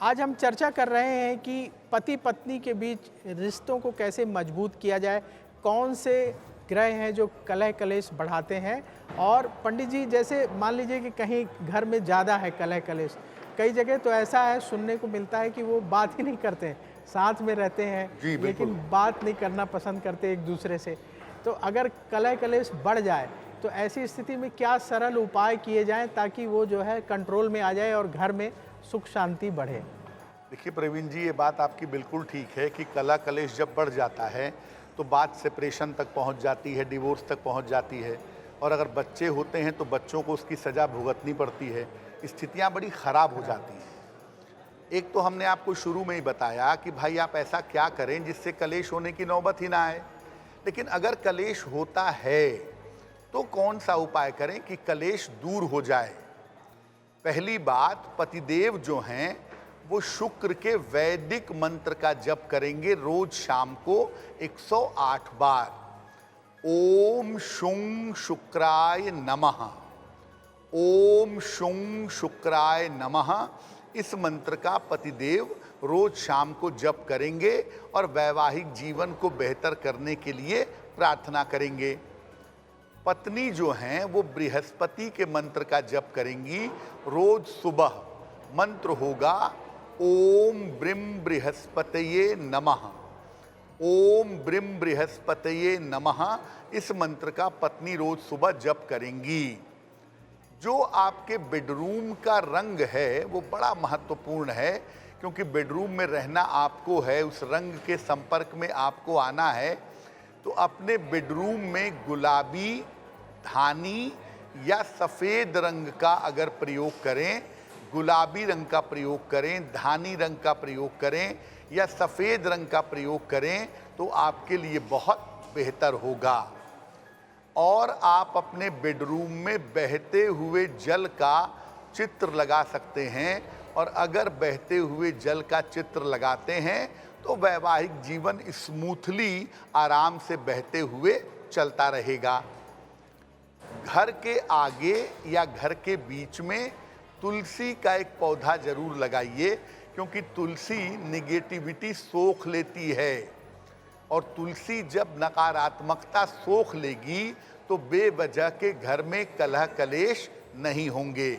आज हम चर्चा कर रहे हैं कि पति पत्नी के बीच रिश्तों को कैसे मजबूत किया जाए, कौन से ग्रह हैं जो कलह कलेश बढ़ाते हैं। और पंडित जी, जैसे मान लीजिए कि कहीं घर में ज़्यादा है कलह कलेश, कई जगह तो ऐसा है सुनने को मिलता है कि वो बात ही नहीं करते हैं, साथ में रहते हैं जी, बिल्कुल। लेकिन बात नहीं करना पसंद करते एक दूसरे से। तो अगर कलह कलेश बढ़ जाए तो ऐसी स्थिति में क्या सरल उपाय किए जाएं ताकि वो जो है कंट्रोल में आ जाए और घर में सुख शांति बढ़े। देखिए प्रवीण जी, ये बात आपकी बिल्कुल ठीक है कि कलह कलेश जब बढ़ जाता है तो बात सेपरेशन तक पहुंच जाती है, डिवोर्स तक पहुंच जाती है। और अगर बच्चे होते हैं तो बच्चों को उसकी सज़ा भुगतनी पड़ती है। स्थितियां बड़ी ख़राब हो जाती हैं। एक तो हमने आपको शुरू में ही बताया कि भाई आप ऐसा क्या करें जिससे कलेश होने की नौबत ही ना आए। लेकिन अगर कलेश होता है तो कौन सा उपाय करें कि कलेश दूर हो जाए। पहली बात, पतिदेव जो हैं वो शुक्र के वैदिक मंत्र का जप करेंगे रोज शाम को 108 बार। ओम शुं शुक्राय नमः, ओम शुं शुक्राय नमः। इस मंत्र का पतिदेव रोज शाम को जप करेंगे और वैवाहिक जीवन को बेहतर करने के लिए प्रार्थना करेंगे। पत्नी जो हैं वो बृहस्पति के मंत्र का जप करेंगी रोज सुबह। मंत्र होगा ओम ब्रीम बृहस्पतये नमः, ओम ब्रीम बृहस्पतये नमः। इस मंत्र का पत्नी रोज सुबह जप करेंगी। जो आपके बेडरूम का रंग है वो बड़ा महत्वपूर्ण है, क्योंकि बेडरूम में रहना आपको है, उस रंग के संपर्क में आपको आना है। तो अपने बेडरूम में गुलाबी, धानी या सफ़ेद रंग का अगर प्रयोग करें, गुलाबी रंग का प्रयोग करें, धानी रंग का प्रयोग करें या सफ़ेद रंग का प्रयोग करें तो आपके लिए बहुत बेहतर होगा। और आप अपने बेडरूम में बहते हुए जल का चित्र लगा सकते हैं। और अगर बहते हुए जल का चित्र लगाते हैं तो वैवाहिक जीवन स्मूथली आराम से बहते हुए चलता रहेगा। घर के आगे या घर के बीच में तुलसी का एक पौधा जरूर लगाइए, क्योंकि तुलसी निगेटिविटी सोख लेती है। और तुलसी जब नकारात्मकता सोख लेगी तो बेवजह के घर में कलह कलेश नहीं होंगे।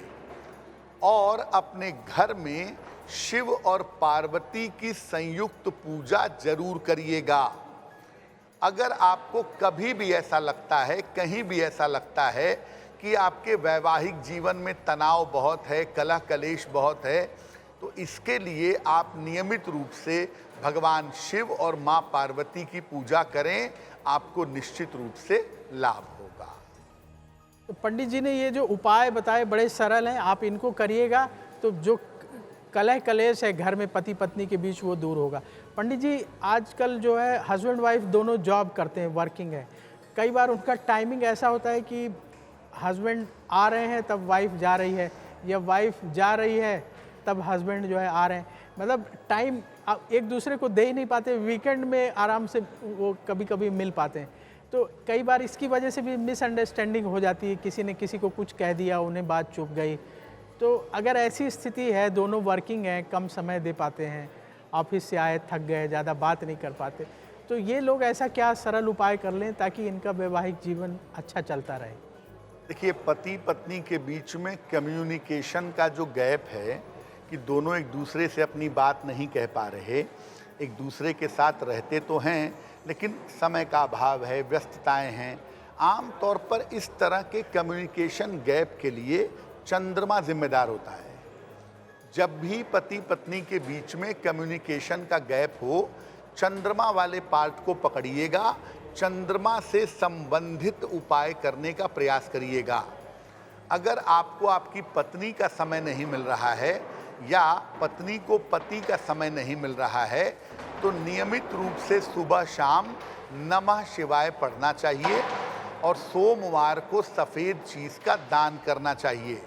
और अपने घर में शिव और पार्वती की संयुक्त पूजा जरूर करिएगा। अगर आपको कभी भी ऐसा लगता है, कहीं भी ऐसा लगता है कि आपके वैवाहिक जीवन में तनाव बहुत है, कलह कलेश बहुत है, तो इसके लिए आप नियमित रूप से भगवान शिव और माँ पार्वती की पूजा करें। आपको निश्चित रूप से लाभ होगा। तो पंडित जी ने ये जो उपाय बताए बड़े सरल हैं, आप इनको करिएगा तो जो कलह कलेश है घर में पति पत्नी के बीच वो दूर होगा। पंडित जी, आजकल जो है हस्बैंड वाइफ दोनों जॉब करते हैं, वर्किंग है। कई बार उनका टाइमिंग ऐसा होता है कि हस्बैंड आ रहे हैं तब वाइफ जा रही है, या वाइफ जा रही है तब हस्बैंड जो है आ रहे हैं। मतलब टाइम आप एक दूसरे को दे ही नहीं पाते। वीकेंड में आराम से वो कभी कभी मिल पाते हैं। तो कई बार इसकी वजह से भी मिसअंडरस्टैंडिंग हो जाती है, किसी ने किसी को कुछ कह दिया, उन्हें बात चुप गई। तो अगर ऐसी स्थिति है, दोनों वर्किंग हैं, कम समय दे पाते हैं, ऑफिस से आए थक गए, ज़्यादा बात नहीं कर पाते, तो ये लोग ऐसा क्या सरल उपाय कर लें ताकि इनका वैवाहिक जीवन अच्छा चलता रहे। देखिए, पति पत्नी के बीच में कम्युनिकेशन का जो गैप है कि दोनों एक दूसरे से अपनी बात नहीं कह पा रहे, एक दूसरे के साथ रहते तो हैं लेकिन समय का अभाव है, व्यस्तताएं हैं। आम तौर पर इस तरह के कम्युनिकेशन गैप के लिए चंद्रमा जिम्मेदार होता है। जब भी पति पत्नी के बीच में कम्युनिकेशन का गैप हो, चंद्रमा वाले पार्ट को पकड़िएगा, चंद्रमा से संबंधित उपाय करने का प्रयास करिएगा। अगर आपको आपकी पत्नी का समय नहीं मिल रहा है या पत्नी को पति का समय नहीं मिल रहा है तो नियमित रूप से सुबह शाम नमः शिवाय पढ़ना चाहिए और सोमवार को सफ़ेद चीज़ का दान करना चाहिए।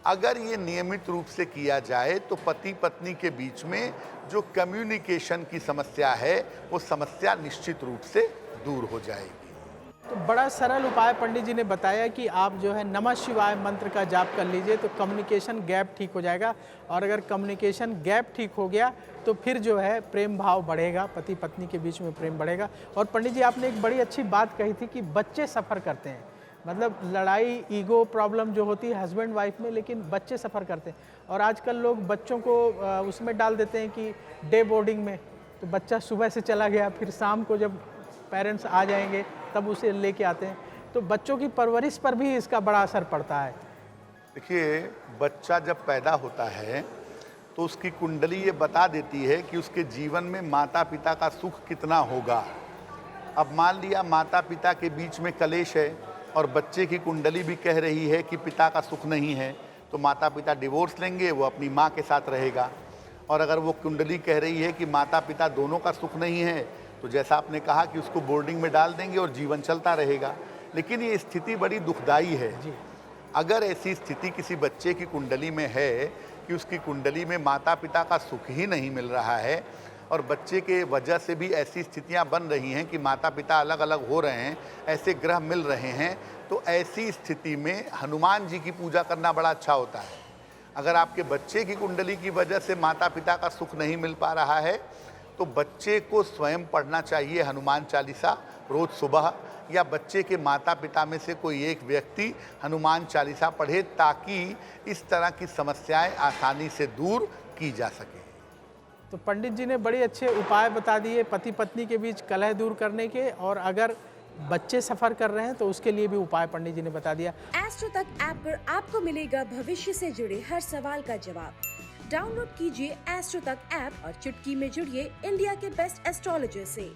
अगर ये नियमित रूप से किया जाए तो पति पत्नी के बीच में जो कम्युनिकेशन की समस्या है वो समस्या निश्चित रूप से दूर हो जाएगी। तो बड़ा सरल उपाय पंडित जी ने बताया कि आप जो है नमः शिवाय मंत्र का जाप कर लीजिए तो कम्युनिकेशन गैप ठीक हो जाएगा। और अगर कम्युनिकेशन गैप ठीक हो गया तो फिर जो है प्रेम भाव बढ़ेगा, पति पत्नी के बीच में प्रेम बढ़ेगा। और पंडित जी आपने एक बड़ी अच्छी बात कही थी कि बच्चे सफ़र करते हैं, मतलब लड़ाई ईगो प्रॉब्लम जो होती है हस्बैंड वाइफ में, लेकिन बच्चे सफ़र करते हैं। और आजकल लोग बच्चों को उसमें डाल देते हैं कि डे बोर्डिंग में, तो बच्चा सुबह से चला गया, फिर शाम को जब पेरेंट्स आ जाएंगे तब उसे लेके आते हैं, तो बच्चों की परवरिश पर भी इसका बड़ा असर पड़ता है। देखिए, बच्चा जब पैदा होता है तो उसकी कुंडली ये बता देती है कि उसके जीवन में माता पिता का सुख कितना होगा। अब मान लिया माता पिता के बीच में कलेश है और बच्चे की कुंडली भी कह रही है कि पिता का सुख नहीं है, तो माता पिता डिवोर्स लेंगे, वो अपनी माँ के साथ रहेगा। और अगर वो कुंडली कह रही है कि माता पिता दोनों का सुख नहीं है, तो जैसा आपने कहा कि उसको बोर्डिंग में डाल देंगे और जीवन चलता रहेगा। लेकिन ये स्थिति बड़ी दुखदाई है। अगर ऐसी स्थिति किसी बच्चे की कुंडली में है कि उसकी कुंडली में माता पिता का सुख ही नहीं मिल रहा है और बच्चे के वजह से भी ऐसी स्थितियां बन रही हैं कि माता पिता अलग अलग हो रहे हैं, ऐसे ग्रह मिल रहे हैं, तो ऐसी स्थिति में हनुमान जी की पूजा करना बड़ा अच्छा होता है। अगर आपके बच्चे की कुंडली की वजह से माता पिता का सुख नहीं मिल पा रहा है तो बच्चे को स्वयं पढ़ना चाहिए हनुमान चालीसा रोज़ सुबह, या बच्चे के माता पिता में से कोई एक व्यक्ति हनुमान चालीसा पढ़े ताकि इस तरह की समस्याएं आसानी से दूर की जा सके। तो पंडित जी ने बड़े अच्छे उपाय बता दिए पति पत्नी के बीच कलह दूर करने के, और अगर बच्चे सफ़र कर रहे हैं तो उसके लिए भी उपाय पंडित जी ने बता दिया। एस्ट्रो तक ऐप पर आपको मिलेगा भविष्य से जुड़े हर सवाल का जवाब। डाउनलोड कीजिए एस्ट्रो तक ऐप और चुटकी में जुड़िए इंडिया के बेस्ट एस्ट्रोलॉजर से।